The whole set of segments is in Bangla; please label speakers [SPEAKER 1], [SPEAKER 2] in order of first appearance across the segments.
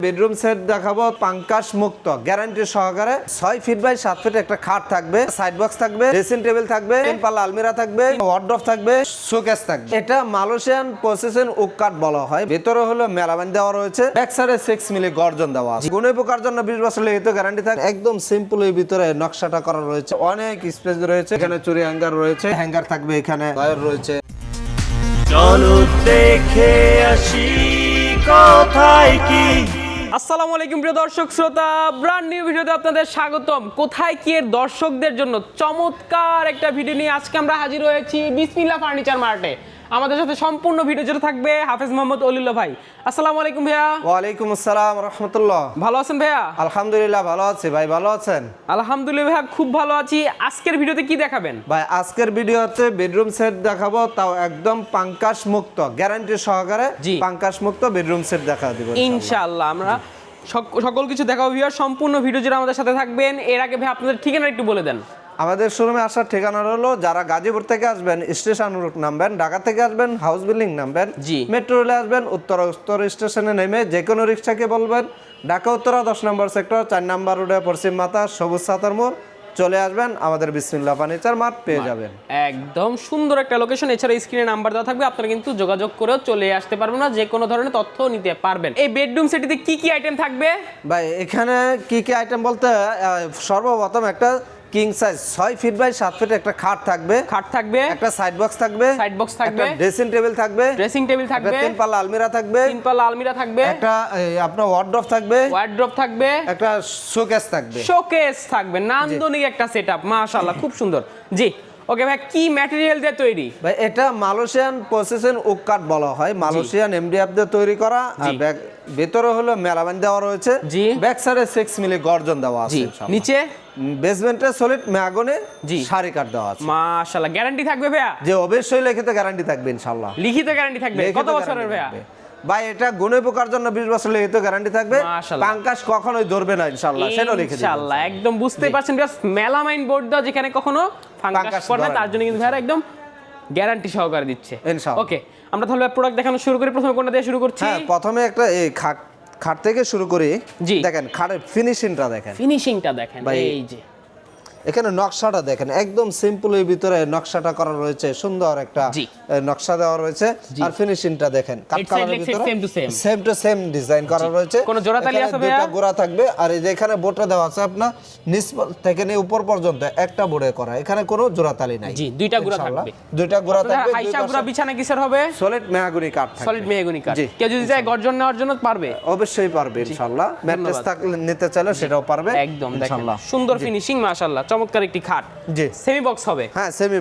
[SPEAKER 1] বেডরুম সেট দেখাবো পাঙ্কাশ মুক্ত গ্যারান্টি সহকারে 6 ফিট বাই 7 ফিট একটা খাট থাকবে, সাইড বক্স থাকবে, ড্রেসিং টেবিল থাকবে, 3 পাল্লা আলমিরা থাকবে, ওয়ার্ডরোব থাকবে, শোকেস থাকবে। এটা মালয়েশিয়ান প্রসেসিং ওক কাঠ বলা হয়। ভিতরে হলো মেলামাইন দেওয়া রয়েছে, ব্যাক সাইডে 6 মিলি গর্জন দেওয়া আছে। গুণে পোকার জন্য 20 বছর লিখিত গ্যারান্টি থাকে। একদম সিম্পল এর ভিতরে নকশাটা করা রয়েছে, অনেক স্পেস রয়েছে। এখানে চুরি হ্যাঙ্গার রয়েছে, হ্যাঙ্গার থাকবে, এখানে ড্রয়ার রয়েছে।
[SPEAKER 2] চলো দেখে আসি কোথায় কি।
[SPEAKER 3] আসসালামু আলাইকুম প্রিয় দর্শক শ্রোতা, ব্র্যান্ড নিউ ভিডিওতে আপনাদের স্বাগতম। কোথায় কি এর দর্শকদের জন্য চমৎকার একটা ভিডিও নিয়ে আজকে আমরা হাজির হয়েছি বিসমিল্লাহ ফার্নিচার মার্টে। আমাদের সাথে সম্পূর্ণ ভিডিও জুড়ে থাকবে হাফেজ মোহাম্মদ অলিউল্লাহ ভাই। আসসালামু আলাইকুম ভাইয়া।
[SPEAKER 1] ওয়ালাইকুম আসসালাম রাহমাতুল্লাহ।
[SPEAKER 3] ভালো আছেন ভাইয়া?
[SPEAKER 1] আলহামদুলিল্লাহ ভালো আছি ভাই, ভালো আছেন?
[SPEAKER 3] আলহামদুলিল্লাহ ভাইয়া খুব ভালো আছি। আজকের ভিডিওতে কি দেখাবেন
[SPEAKER 1] ভাই? আজকের ভিডিওতে বেডরুম সেট দেখাবো, তাও একদম পাঙ্কাশ মুক্ত গ্যারান্টি সহকারে।
[SPEAKER 3] জি।
[SPEAKER 1] পাঙ্কাশ মুক্ত বেডরুম সেট দেখা দিব
[SPEAKER 3] ইনশাআল্লাহ। আমরা সকল কিছু দেখাবো ভিউয়ার, সম্পূর্ণ ভিডিও জুড়ে আমাদের সাথে থাকবেন। এর আগে ভাই আপনাদের ঠিকানা একটু বলে দেন।
[SPEAKER 1] আমাদের শোরুমে আসার ঠিকানা হলো, যারা গাজীপুর থেকে আসবেন স্টেশন রুট নামবেন, ঢাকা থেকে আসবেন হাউস বিল্ডিং নামবেন,
[SPEAKER 3] জি।
[SPEAKER 1] মেট্রো রেলে আসবেন উত্তর স্টেশনে নেমে যে কোনো রিক্সাকে বলবেন ঢাকা উত্তরা 10 নম্বর সেক্টর 4 নম্বর রোডে পশ্চিম মাথা সবুজ সাতার মোড় চলে আসবেন, আমাদের বিসমিল্লাহ ফার্নিচার মার্ট পেয়ে যাবেন।
[SPEAKER 3] একদম সুন্দর একটা লোকেশন। এছাড়া স্ক্রিনে নাম্বার দেওয়া থাকবে, আপনারা কিন্তু যোগাযোগ করেও চলে আসতে পারবেন, না যে কোনো ধরনের তথ্য নিতে পারবেন। এই বেডরুম সেটিতে কি কি আইটেম থাকবে
[SPEAKER 1] ভাই? এখানে কি কি আইটেম বলতে সর্বপ্রথম একটা king size 6 feet by 7 feet একটা খাট থাকবে, একটা সাইড বক্স থাকবে, ড্রেসিং টেবিল থাকবে, 3 পাল্লা আলমিরা থাকবে, একটা আপনার ওয়ার্ডরোব থাকবে, একটা শোকেস থাকবে,
[SPEAKER 3] নান্দনিক একটা সেটআপ মাশাআল্লাহ, খুব সুন্দর। জি, ওকে ভাই, কি ম্যাটেরিয়াল দিয়ে তৈরি?
[SPEAKER 1] ভাই এটা মালয়েশিয়ান প্রসেসিং ওক কাঠ বলা হয়, মালয়েশিয়ান এমডিএফ দিয়ে তৈরি করা। ভেতরে হলো মেলামাইন দেওয়া রয়েছে, ব্যাক সাইডে 6 মিলি গর্জন দেওয়া আছে,
[SPEAKER 3] নিচে
[SPEAKER 1] বেসমেন্টে সলিড ম্যাগনে সারি কাঠ দেওয়া আছে।
[SPEAKER 3] মাশাআল্লাহ। গ্যারান্টি থাকবে ভাইয়া?
[SPEAKER 1] যে অবশ্যই লিখিত গ্যারান্টি থাকবে ইনশাআল্লাহ।
[SPEAKER 3] লিখিত গ্যারান্টি থাকবে কত বছরের ভাইয়া?
[SPEAKER 1] ভাই এটা গুণে পোকার জন্য 20 বছর লিখিত গ্যারান্টি থাকবে। পাঙ্কাশ কখনোই ধরবে না ইনশাআল্লাহ, সেটা লিখে দিন
[SPEAKER 3] ইনশাআল্লাহ। একদম বুঝতে পারছেন ভিউয়ার্স, মেলামাইন বোর্ড দাও যেখানে কখনো ফাঙ্কাশ পড়ে না, তার জন্য কিন্তু ভাইয়া একদম গ্যারান্টি সহকারে দিচ্ছে ইনশাআল্লাহ। ওকে, আমরা তাহলে প্রোডাক্ট দেখানো শুরু করি। প্রথমে কোনটা দিয়ে শুরু করছি?
[SPEAKER 1] হ্যাঁ, প্রথমে একটা এই খাট থেকে শুরু করি। দেখেন খাটের ফিনিশিংটা দেখেন, এই যে এখানে নকশাটা দেখেন, একদম সিম্পল এর ভিতরে নকশাটা করা রয়েছে, সুন্দর একটা নকশা দেওয়া রয়েছে। আর ফিনিশিংটা দেখেন, কাট কালারের ভিতরে সেম টু সেম ডিজাইন করা রয়েছে।
[SPEAKER 3] কোন জোড়াতালি আছে ভাইয়া?
[SPEAKER 1] দুটো গোড়া থাকবে, আর এই যে এখানে বোর্ডটা দেওয়া আছে আপনার নিচ থেকে নিয়ে উপর পর্যন্ত একটা বোর্ডে করা, এখানে কোনো জোড়াতালি নাই।
[SPEAKER 3] জি, দুইটা গোড়া থাকবে, হাইসা গোড়া বিছানা কিসের হবে?
[SPEAKER 1] সলিড মেহগনি কাঠ থাকবে,
[SPEAKER 3] সলিড মেহগনি কাঠ। কেউ যদি চায় গর্জন নেওয়ার জন্য পারবে?
[SPEAKER 1] অবশ্যই পারবে ইনশাআল্লাহ। ম্যাট্রেস থাকলে নিতে চাইলে সেটাও পারবে
[SPEAKER 3] একদম। দেখেন সুন্দর ফিনিশিং মাশাআল্লাহ, চমৎকার একটি খাট।
[SPEAKER 1] জি,
[SPEAKER 3] সেমি বক্স হবে।
[SPEAKER 1] হ্যাঁ, সেমি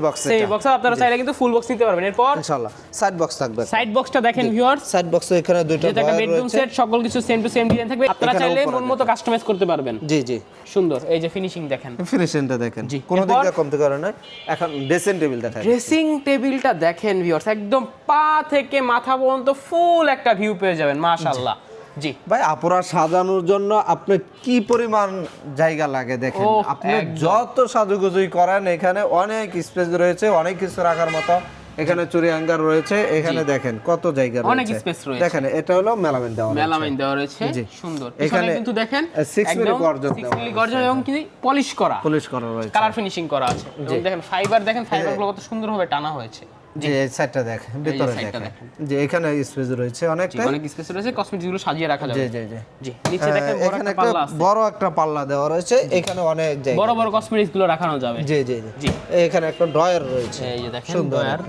[SPEAKER 1] বক্স
[SPEAKER 3] আপনারা চাইলে কিন্তু ফুল বক্স নিতে পারবেন। এরপর
[SPEAKER 1] ইনশাআল্লাহ সাইড বক্স থাকবে।
[SPEAKER 3] সাইড বক্সটা দেখেন ভিউয়ার্স,
[SPEAKER 1] সাইড বক্সে এখানে দুইটা
[SPEAKER 3] বেডরুম সেট, সকল কিছু সেম টু সেম ডিজাইন থাকবে, আপনারা চাইলে মন মতো কাস্টমাইজ করতে পারবেন।
[SPEAKER 1] জি জি,
[SPEAKER 3] সুন্দর। এই যে ফিনিশিং দেখেন,
[SPEAKER 1] ফিনিশিংটা দেখেন, কোনো দিক দিয়ে কমতে করে না। এখন ড্রেসিং টেবিল দেখেন,
[SPEAKER 3] ড্রেসিং টেবিলটা দেখেন ভিউয়ার্স, একদম পা থেকে মাথা পর্যন্ত ফুল একটা ভিউ পেয়ে যাবেন মাশাআল্লাহ। জি
[SPEAKER 1] ভাই, আপুরা সাজানোর জন্য আপনি কি পরিমাণ জায়গা লাগে দেখেন, আপনি যত সাজুগুজুই করেন এখানে অনেক স্পেস রয়েছে, অনেক কিছু রাখার মতো। এখানে চুরি হ্যাঙ্গার রয়েছে, এখানে দেখেন কত জায়গা রয়েছে,
[SPEAKER 3] অনেক স্পেস রয়েছে।
[SPEAKER 1] দেখেন এটা হলো মেলামাইন দেওয়া রয়েছে,
[SPEAKER 3] সুন্দর।
[SPEAKER 1] এখানে
[SPEAKER 3] কিন্তু দেখেন
[SPEAKER 1] 6 মিলি গর্জন
[SPEAKER 3] এবং কি পলিশ করা
[SPEAKER 1] রয়েছে,
[SPEAKER 3] কালার ফিনিশিং করা আছে। দেখেন ফাইবারগুলো কত সুন্দরভাবে টানা হয়েছে।
[SPEAKER 1] যে এই সাইডটা দেখেন, ভিতরে দেখেন যে এখানে স্পেস রয়েছে, অনেক
[SPEAKER 3] স্পেস রয়েছে, কসমেটিক্স গুলো সাজিয়ে রাখা যাবে।
[SPEAKER 1] জি জি
[SPEAKER 3] জি, নিচে দেখেন
[SPEAKER 1] এখানে একটা বড় একটা পাল্লা দেওয়া রয়েছে, এখানে অনেক জায়গা
[SPEAKER 3] বড় বড় কসমেটিক্স গুলো রাখানো যাবে।
[SPEAKER 1] জি জি জি, এখানে একটা ড্রয়ার রয়েছে,
[SPEAKER 3] এই যে দেখেন ড্রয়ার।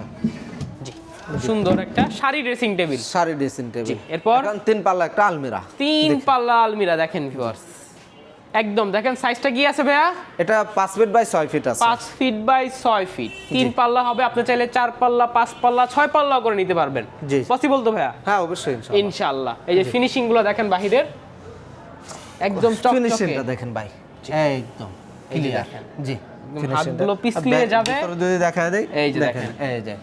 [SPEAKER 3] জি, সুন্দর একটা শাড়ি ড্রেসিং টেবিল, এরপর
[SPEAKER 1] 3 পাল্লা একটা আলমিরা,
[SPEAKER 3] 3 পাল্লা আলমিরা দেখেন ভিউয়ার্স, একদম দেখেন সাইজটা কি আছে ভাইয়া?
[SPEAKER 1] এটা 5 ফিট বাই 6 ফিট আছে,
[SPEAKER 3] 5 ফিট বাই 6 ফিট, 3 পাল্লা হবে। আপনি চাইলে 4 পাল্লা, 5 পাল্লা, 6 পাল্লা করে নিতে পারবেন। পসিবল তো ভাইয়া?
[SPEAKER 1] হ্যাঁ অবশ্যই
[SPEAKER 3] ইনশাআল্লাহ। এই যে ফিনিশিং গুলো দেখেন বাহিরের, একদম চকচকে।
[SPEAKER 1] ফিনিশিংটা দেখেন ভাই, একদম ক্লিয়ার। জি,
[SPEAKER 3] হাতগুলো পিছলিয়ে যাবে।
[SPEAKER 1] ভিতরে যদি দেখায় দেই,
[SPEAKER 3] এই যে দেখেন,
[SPEAKER 1] এই যে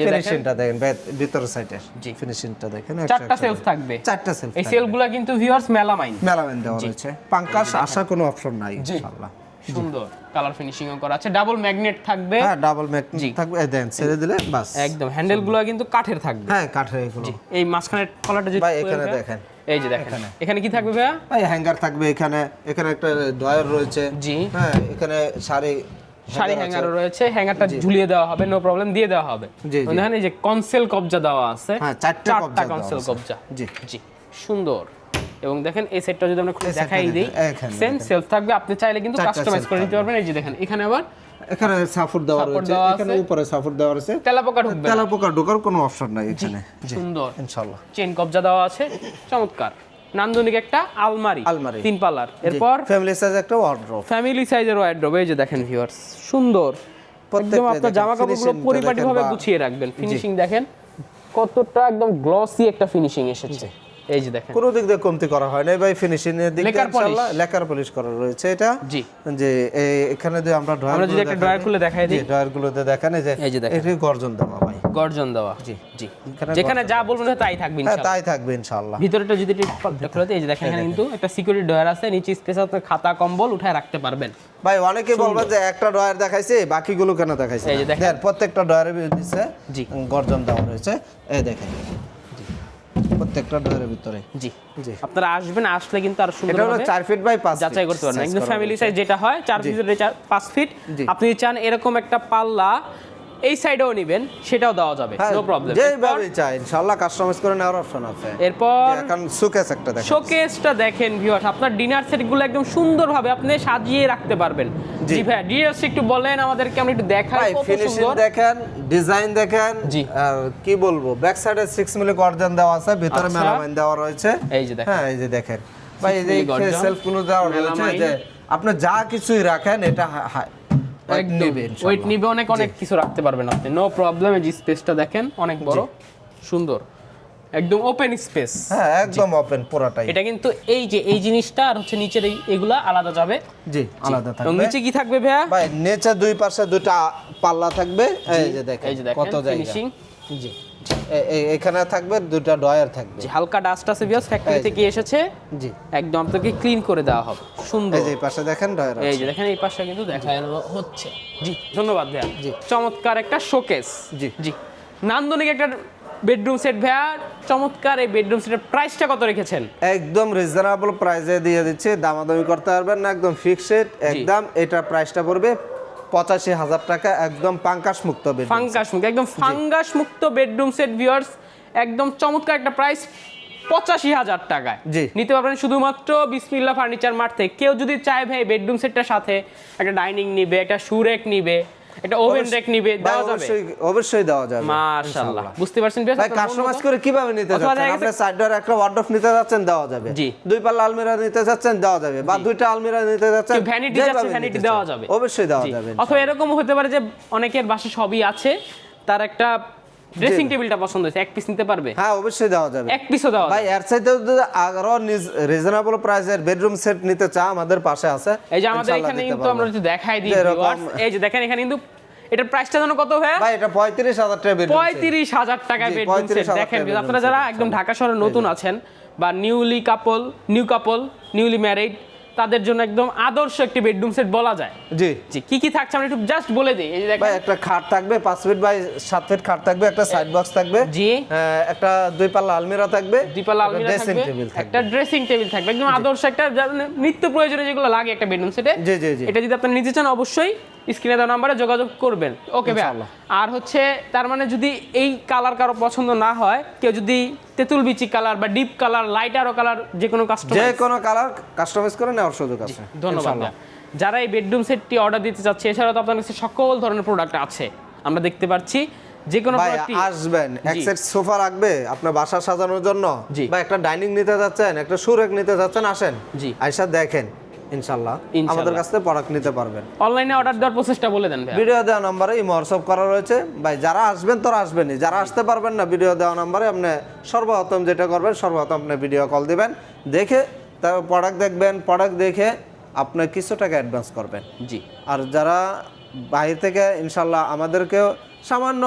[SPEAKER 1] ফিনিশিংটা দেখেন, ভিতরের সাইডে ফিনিশিংটা দেখেন,
[SPEAKER 3] 4টা সেলফ থাকবে,
[SPEAKER 1] 4টা সেলফ।
[SPEAKER 3] এই সেলফগুলো কিন্তু ভিউয়ার্স মেলামাইন
[SPEAKER 1] দেওয়া রয়েছে, পাঙ্কাশ আসার কোনো অপশন নাই ইনশাআল্লাহ।
[SPEAKER 3] সুন্দর কালার ফিনিশিং করা আছে, ডাবল ম্যাগনেট থাকবে।
[SPEAKER 1] হ্যাঁ ডাবল ম্যাগনেট থাকবে, এই দেন ছেড়ে দিলে বাস
[SPEAKER 3] একদম হ্যান্ডেলগুলো কিন্তু কাঠের থাকবে।
[SPEAKER 1] হ্যাঁ কাঠের এগুলো।
[SPEAKER 3] এই মাঝখানের কলারটা যদি
[SPEAKER 1] ভাই এখানে দেখেন,
[SPEAKER 3] এই যে দেখেন এখানে কি থাকবে ভাইয়া?
[SPEAKER 1] ভাই হ্যাঙ্গার থাকবে এখানে, এখানে একটা ড্রয়ার রয়েছে।
[SPEAKER 3] জি
[SPEAKER 1] হ্যাঁ এখানে শাড়ি
[SPEAKER 3] হ্যাঙ্গারও রয়েছে, হ্যাঙ্গারটা ঝুলিয়ে দেওয়া হবে, নো প্রবলেম, দিয়ে দেওয়া হবে।
[SPEAKER 1] জি, জি।
[SPEAKER 3] দেখেন এই যে কনসেল কবজা দেওয়া আছে,
[SPEAKER 1] হ্যাঁ চারটা
[SPEAKER 3] কনসেল কবজা।
[SPEAKER 1] জি
[SPEAKER 3] জি সুন্দর। এবং দেখেন এই সেটটা যদি আমরা খুলে
[SPEAKER 1] এই সেটটা
[SPEAKER 3] দেখাই দিই,
[SPEAKER 1] এখানে
[SPEAKER 3] সেম সেলফ থাকবে, আপনি চাইলে কিন্তু
[SPEAKER 1] চারটা
[SPEAKER 3] কাস্টমাইজ
[SPEAKER 1] shelf
[SPEAKER 3] করে নিতে পারবেন। এই যে দেখেন এখানে আবার
[SPEAKER 1] এখানে সাপোর্ট দেওয়া
[SPEAKER 3] Support
[SPEAKER 1] রয়েছে,
[SPEAKER 3] দেওয়া
[SPEAKER 1] এখানে
[SPEAKER 3] আছে।
[SPEAKER 1] উপরে সাপোর্ট দেওয়া রয়েছে,
[SPEAKER 3] তেলাপোকা ঢুকবে না।
[SPEAKER 1] তেলাপোকা ঢোকার কোনো অপশন নাই এখানে। জি
[SPEAKER 3] সুন্দর
[SPEAKER 1] ইনশাআল্লাহ।
[SPEAKER 3] চেন কবজা দেওয়া আছে, চমৎকার নান্দনিক একটা আলমারি,
[SPEAKER 1] আলমারি।
[SPEAKER 3] 3 পাল্লার। এরপর
[SPEAKER 1] ফ্যামিলি সাইজ একটা ওয়ার্ড্রোব,
[SPEAKER 3] ফ্যামিলি সাইজের ওয়ার্ড্রোব। এই যে দেখেন ভিউয়ার্স, সুন্দর একদম আপনার জামা কাপড়গুলো পরিপাটি ভাবে গুছিয়ে রাখবেন। ফিনিশিং দেখেন কতটা একদম গ্লসি একটা ফিনিশিং এসেছে। এই যে দেখেন
[SPEAKER 1] কোনো দিক দিয়ে কমতি করা হয় না ভাই, ফিনিশিং এর দিক দিয়ে
[SPEAKER 3] লেকার polish।
[SPEAKER 1] ইনশাআল্লাহ লেকার পলিশ করা রয়েছে এটা।
[SPEAKER 3] জি
[SPEAKER 1] যে এখানে যে আমরা ড্রয়ার,
[SPEAKER 3] আমরা যদি একটা ড্রয়ার খুলে দেখাই দিই,
[SPEAKER 1] ড্রয়ার গুলোতে দেখেন এই
[SPEAKER 3] এই যে
[SPEAKER 1] যে
[SPEAKER 3] দেখেন।
[SPEAKER 1] এটি গর্জন দেওয়া ভাই,
[SPEAKER 3] গর্জন দেওয়া।
[SPEAKER 1] জি
[SPEAKER 3] জি
[SPEAKER 1] এখানে
[SPEAKER 3] যেখানে যা বলবেন তাই থাকবে
[SPEAKER 1] হ্যাঁ
[SPEAKER 3] ইনশাআল্লাহ।
[SPEAKER 1] তাই থাকবে ইনশাআল্লাহ।
[SPEAKER 3] ভিতরেটা যদি খুলে দিই, এই যে দেখেন এখানে কিন্তু একটা সিকিউরিটি ড্রয়ার আছে, নিচে স্পেস আছে, খাতা কম্বল উঠায় রাখতে পারবেন।
[SPEAKER 1] ভাই অনেকে বলবে যে একটা ড্রয়ার দেখাইছে বাকিগুলো কেন দেখাইছে,
[SPEAKER 3] এই যে দেখেন।
[SPEAKER 1] দেখেন প্রত্যেকটা ড্রয়ারে দিচ্ছে
[SPEAKER 3] জি
[SPEAKER 1] গর্জন দেওয়া রয়েছে, এই দেখেন প্রত্যেকটা ড্রয়ারের ভিতরে।
[SPEAKER 3] জি
[SPEAKER 1] জি
[SPEAKER 3] আপনারা আসবেন, আসলে কিন্তু আরো সুন্দর
[SPEAKER 1] এটা হলো
[SPEAKER 3] হবে
[SPEAKER 1] 4 ফিট বাই 5
[SPEAKER 3] যাচাই করতে পারবেন। একদম ফ্যামিলি সাইজ যেটা হয় 4 ফিটের 5 ফিট।
[SPEAKER 1] জি।
[SPEAKER 3] আপনি চান এরকম একটা পাল্লা এই সাইডেও নেবেন, সেটাও দেওয়া যাবে, নো প্রবলেম।
[SPEAKER 1] যেভাবে চাই ইনশাআল্লাহ কাস্টমাইজ করে নেওয়ার অপশন আছে।
[SPEAKER 3] এরপর
[SPEAKER 1] যে এখন সুকেস একটা দেখেন,
[SPEAKER 3] শোকেসটা দেখেন ভিউয়ার্স, আপনার ডিনার সেটগুলো একদম সুন্দরভাবে আপনি সাজিয়ে রাখতে পারবেন।
[SPEAKER 1] জি।
[SPEAKER 3] জি ভাই ডিটেইলস একটু বলেন আমাদেরকে, আমরা একটু দেখাই
[SPEAKER 1] ভাই
[SPEAKER 3] কত
[SPEAKER 1] ফিনিশিং
[SPEAKER 3] সুন্দর।
[SPEAKER 1] দেখেন, ডিজাইন দেখেন,
[SPEAKER 3] জি।
[SPEAKER 1] আর কি বলবো, ব্যাক সাইডে 6 মিলি গর্জন দেওয়া আছে, ভিতরে
[SPEAKER 3] আচ্ছা।
[SPEAKER 1] মেলামাইন দেওয়া রয়েছে।
[SPEAKER 3] এই যে দেখেন।
[SPEAKER 1] হ্যাঁ এই যে দেখেন ভাই, এই যে
[SPEAKER 3] 6 মিলি গর্জন,
[SPEAKER 1] সেলফ গুলো দেওয়া রয়েছে,
[SPEAKER 3] মেলামাইন।
[SPEAKER 1] যে আপনি যা কিছুই রাখেন এটা
[SPEAKER 3] একদম ওয়েট নিবে, অনেক অনেক কিছু রাখতে পারবেন আপনি, নো প্রবলেম। এই যে স্পেসটা দেখেন অনেক বড়, সুন্দর, একদম ওপেন স্পেস।
[SPEAKER 1] হ্যাঁ একদম ওপেন পুরোটাই।
[SPEAKER 3] এটা কিন্তু এই যে এই জিনিসটা আর হচ্ছে নিচের এগুলা আলাদা যাবে।
[SPEAKER 1] জি আলাদা
[SPEAKER 3] এবং
[SPEAKER 1] থাকবে।
[SPEAKER 3] নিচে কি থাকবে ভাইয়া?
[SPEAKER 1] ভাই নিচে দুই পাশে দুটো পাল্লা থাকবে, এই যে দেখেন
[SPEAKER 3] এই যে দেখেন
[SPEAKER 1] কত জায়গা।
[SPEAKER 3] ফিনিশিং।
[SPEAKER 1] জি এখানে থাকবে দুটো ড্রয়ার থাকবে।
[SPEAKER 3] যে হালকা ডাস্ট আছে ভিউয়ার্স, ফ্যাক্টরি
[SPEAKER 1] এই যে।
[SPEAKER 3] থেকে এসেছে,
[SPEAKER 1] জি
[SPEAKER 3] একদম আপনাকে ক্লিন করে দেওয়া হবে, সুন্দর।
[SPEAKER 1] এই যে এই পাশে দেখেন ড্রয়ার
[SPEAKER 3] এই
[SPEAKER 1] আছে।
[SPEAKER 3] যে দেখেন এই পাশে কিন্তু দেখানো হচ্ছে। জি ধন্যবাদ ভাইয়া।
[SPEAKER 1] জি।
[SPEAKER 3] চমৎকার একটা শোকেস।
[SPEAKER 1] জি।
[SPEAKER 3] জি নান্দনিক একটা বেডরুম সেট ভাইয়া, চমৎকার এই বেডরুম সেটের প্রাইসটা কত রেখেছেন?
[SPEAKER 1] একদম রিজনেবল প্রাইসে দিয়ে দিচ্ছি, দামাদামি করতে পারবেন না, একদম ফিক্সড একদম। এটা প্রাইসটা পড়বে 85,000 টাকা, একদম পাঙ্কাশ মুক্ত বেড।
[SPEAKER 3] ফাঙ্গাস মুক্ত, একদম ফাঙ্গাস মুক্ত বেডরুম সেট ভিউয়ার্স, একদম চমৎকার একটা প্রাইস 85,000 টাকায়
[SPEAKER 1] জি।
[SPEAKER 3] নিতে পারবেন শুধুমাত্র বিসমিল্লাহ ফার্নিচার মার্ট থেকে। কেউ যদি চায় ভাই বেডরুম সেটটার সাথে একটা ডাইনিং নিবে, একটা সুরেক নিবে, একটা ওভেন রেক নিবে, দেওয়া যাবে
[SPEAKER 1] অবশ্যই দেওয়া যাবে
[SPEAKER 3] মাশাআল্লাহ। বুঝতে পারছেন
[SPEAKER 1] ভাই কাস্টমাইজ করে কিভাবে নিতে
[SPEAKER 3] অথবা
[SPEAKER 1] যাচ্ছেন,
[SPEAKER 3] দেখা
[SPEAKER 1] আপনি সাইড ডোর একটা ওয়ার্ডরোব নিতে যাচ্ছেন দেওয়া যাবে,
[SPEAKER 3] জি।
[SPEAKER 1] দুই পাল্লা আলমিরা নিতে যাচ্ছেন দেওয়া যাবে, বা দুইটা আলমিরা নিতে যাচ্ছেন
[SPEAKER 3] কেউ ভ্যানিটি
[SPEAKER 1] যেভাবে
[SPEAKER 3] যাচ্ছে,
[SPEAKER 1] নিতে
[SPEAKER 3] ভ্যানিটি
[SPEAKER 1] চান,
[SPEAKER 3] দেওয়া যাবে,
[SPEAKER 1] অবশ্যই দেওয়া
[SPEAKER 3] জি।
[SPEAKER 1] যাবে।
[SPEAKER 3] অথবা এরকম হতে পারে যে অনেকের বাসায় সবই আছে, তার একটা ড্রেসিং টেবিলটা পছন্দ হয়েছে, এক পিস নিতে পারবে,
[SPEAKER 1] হ্যাঁ অবশ্যই দেওয়া যাবে।
[SPEAKER 3] এক পিসও দেওয়া
[SPEAKER 1] ভাই
[SPEAKER 3] যাবে।
[SPEAKER 1] এর চাইতে যদি আরো রিজনেবল প্রাইসের বেডরুম সেট নিতে চা আমাদের পাশে আছে।
[SPEAKER 3] এই যে আমাদের
[SPEAKER 1] ইনশাআল্লাহ
[SPEAKER 3] এখানে
[SPEAKER 1] দিতে
[SPEAKER 3] কিন্তু
[SPEAKER 1] পারবো।
[SPEAKER 3] আমরা যদি দেখাই দিই
[SPEAKER 1] যেরকম-
[SPEAKER 3] viewers, এই যে দেখেন এখানে কিন্তু এটার প্রাইসটা জানো কত ভাইয়া?
[SPEAKER 1] ভাই এটা 35,000 টাকা বেডরুম
[SPEAKER 3] 35,000 টাকায়
[SPEAKER 1] জি,
[SPEAKER 3] বেডরুম সেট।
[SPEAKER 1] 35,000
[SPEAKER 3] দেখেন
[SPEAKER 1] টাকায়
[SPEAKER 3] আপনারা
[SPEAKER 1] bedroom
[SPEAKER 3] যারা
[SPEAKER 1] set,
[SPEAKER 3] একদম ঢাকা শহরে নতুন আছেন বা নিউ কাপল নিউলি ম্যারিড, তাদের জন্য একদম আদর্শ একটি বেডরুম সেট বলা যায়।
[SPEAKER 1] জি
[SPEAKER 3] জি কি কি থাকছে আমরা একটু জাস্ট বলে দিই। এই যে
[SPEAKER 1] ভাই
[SPEAKER 3] দেখেন
[SPEAKER 1] একটা খাট থাকবে 5 ফিট বাই 7 ফিট খাট থাকবে, একটা সাইড বক্স থাকবে,
[SPEAKER 3] জি।
[SPEAKER 1] একটা দুই পাল্লা আলমিরা থাকবে,
[SPEAKER 3] দুইপাল্লা আলমিরা
[SPEAKER 1] ড্রেসিং
[SPEAKER 3] থাকবে,
[SPEAKER 1] টেবিল থাকবে।
[SPEAKER 3] একটা ড্রেসিং টেবিল থাকবে, একদম আদর্শ একটা নিত্য প্রয়োজনীয় যেগুলো লাগে একটা বেডরুম সেটে।
[SPEAKER 1] জি জি জি
[SPEAKER 3] এটা যদি আপনি নিতে চান অবশ্যই স্ক্রিনে দেওয়া নাম্বারে যোগাযোগ করবেন। ওকে ভাই।
[SPEAKER 1] ইনশাআল্লাহ।
[SPEAKER 3] আর হচ্ছে তার মানে যদি এই কালার কারো পছন্দ না হয়, কেউ যদি তেঁতুল বিচি কালার বা ডিপ কালার, লাইট আরো কালার যে কোনো
[SPEAKER 1] যে
[SPEAKER 3] কাস্টমার,
[SPEAKER 1] কোনো কালার কাস্টমাইজ করে নেওয়ার সুযোগ আছে।
[SPEAKER 3] ধন্যবাদ
[SPEAKER 1] ইনশাআল্লাহ।
[SPEAKER 3] ভাইয়া। যারা এই বেডরুম সেটটি অর্ডার দিতে চাচ্ছে, এছাড়াও তো আপনার কাছে সকল ধরনের প্রোডাক্ট আছে, আমরা দেখতে পাচ্ছি যে কোনো
[SPEAKER 1] ভাই
[SPEAKER 3] প্রোডাক্টই।
[SPEAKER 1] আসবেন, এক সেট সোফা রাখবে আপনার বাসা সাজানোর জন্য,
[SPEAKER 3] জি।
[SPEAKER 1] বা একটা ডাইনিং নিতে যাচ্ছেন, একটা সুরেক নিতে যাচ্ছেন, আসেন
[SPEAKER 3] জি।
[SPEAKER 1] আইসা দেখেন, ইনশাআল্লাহ
[SPEAKER 3] ইনশাআল্লাহ।
[SPEAKER 1] আমাদের কাছ থেকে প্রোডাক্ট নিতে পারবেন।
[SPEAKER 3] অনলাইনে অর্ডার দেওয়ার প্রসেসটা বলে দেন ভাইয়া।
[SPEAKER 1] ভিডিও দেওয়া নম্বরে এই হোয়াটসঅ্যাপ করা রয়েছে। ভাই যারা আসবেন তারা আসবেনই, যারা আসতে পারবেন না ভিডিও দেওয়া নম্বরে আপনি সর্বপ্রথম যেটা করবেন, সর্বপ্রথম আপনি ভিডিও কল দিবেন, দেখে তারপর প্রোডাক্ট দেখবেন, প্রোডাক্ট দেখে আপনি কিছু টাকা অ্যাডভান্স করবেন।
[SPEAKER 3] জি
[SPEAKER 1] আর যারা বাইরে থেকে ইনশাল্লাহ আমাদেরকেও সামান্য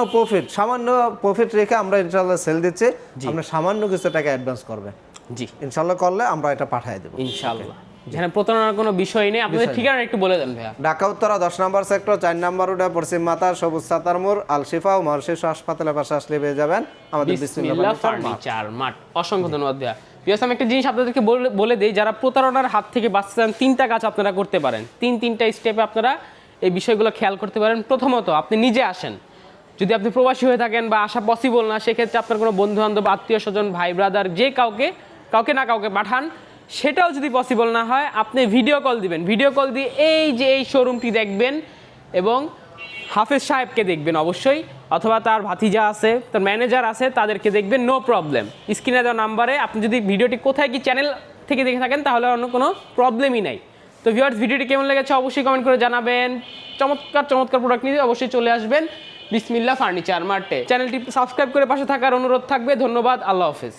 [SPEAKER 1] প্রফিট রেখে আমরা ইনশাল্লাহ সেল দিচ্ছি, আপনি সামান্য কিছু টাকা অ্যাডভান্স করবেন,
[SPEAKER 3] জি
[SPEAKER 1] ইনশাল্লাহ করলে আমরা এটা পাঠিয়ে দেবো।
[SPEAKER 3] ইনশাআল্লাহ। যেখানে প্রতারণার কোনো বিষয় নেই। আপনাদের ঠিকানা একটু বলে দেন ভাইয়া।
[SPEAKER 1] ঢাকা উত্তরা 10 নম্বর সেক্টর 4 নম্বর রোডে পশ্চিম মাতা সবুজ সাতার মোড় আল শিফা ও মহর্ষি হাসপাতালের পাশে আসলে পেয়ে যাবেন আমাদের
[SPEAKER 3] বিসমিল্লাহ ফার্নিচার মার্ট। অসংখ্য ধন্যবাদ ভাইয়া। ভিউয়ার্স, আমি একটা জিনিস আপনাদেরকে বলে দিই, যারা প্রতারণার হাত থেকে বাঁচতে চান 3টা কাজ আপনারা করতে পারেন। তিনটা স্টেপে আপনারা এই বিষয়গুলো খেয়াল করতে পারেন। প্রথমত, আপনি নিজে আসেন। যদি আপনি প্রবাসী হয়ে থাকেন বা আসা পসিবল না, সেক্ষেত্রে আপনার কোনো বন্ধু বান্ধব, আত্মীয় স্বজন, ভাই ব্রাদার, যে কাউকে না কাউকে পাঠান। সেটাও যদি পসিবল না হয়, আপনি ভিডিও কল দিবেন। ভিডিও কল দিয়ে এই শোরুমটি দেখবেন এবং হাফেজ সাহেবকে দেখবেন অবশ্যই, অথবা তার ভাতিজা আছে, তার ম্যানেজার আছে, তাদেরকে দেখবেন, নো প্রবলেম। স্ক্রিনে দেওয়া নাম্বারে আপনি যদি ভিডিওটি কোথায় কি চ্যানেল থেকে দেখে থাকেন তাহলে অন্য কোনো প্রবলেমই নাই। তো ভিউয়ার্স, ভিডিওটি কেমন লেগেছে অবশ্যই কমেন্ট করে জানাবেন। চমৎকার প্রোডাক্ট নিয়ে অবশ্যই চলে আসবেন বিসমিল্লাহ ফার্নিচার মার্টে। চ্যানেলটি সাবস্ক্রাইব করে পাশে থাকার অনুরোধ থাকবে। ধন্যবাদ, আল্লাহ হাফেজ।